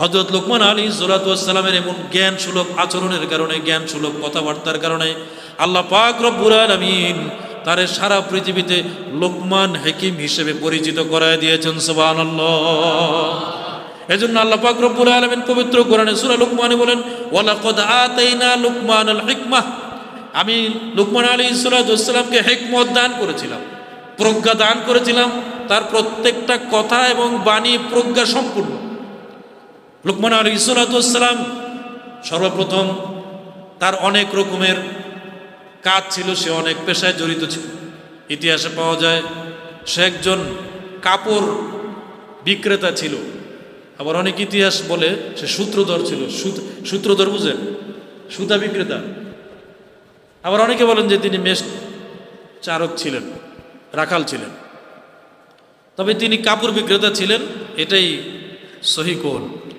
হযরত লোকমান আলাইহিস সালামের এমন জ্ঞান সুলভ আচরণের কারণে, জ্ঞান সুলভ কথাবার্তার কারণে আল্লাহ পাক রব্বুল আলামিন তারে সারা পৃথিবীতে লোকমান হাকিম হিসেবে পরিচিত করায় দিয়েছেন। সুবহানাল্লাহ। এজন্য আল্লাহ পাক রব্বুল আলামিন পবিত্র কোরআনে সূরা লুকমানে বলেন, ওয়ালাকাদ আতাইনা লুকমানাল হিকমাহ, আমি লুকমান আলাইহিস সালামকে হিকমত দান করেছিলাম, প্রজ্ঞা দান করেছিলাম। তার প্রত্যেকটা কথা এবং বাণী প্রজ্ঞা সম্পূর্ণ। লুকমান আলাইহিস সালাম সর্বপ্রথম তার অনেক রকমের কাজ ছিল, সে অনেক পেশায় জড়িত ছিল। ইতিহাসে পাওয়া যায় সে একজন কাপড় বিক্রেতা ছিল, আবার অনেক ইতিহাস বলে সে সূত্রধর ছিল। সূত্রধর বুঝেন? সুতা বিক্রেতা। আবার অনেকে বলেন যে তিনি মেষ চারক ছিলেন, রাখাল ছিলেন। তবে তিনি কাপড় বিক্রেতা ছিলেন, এটাই সহিহ কওল।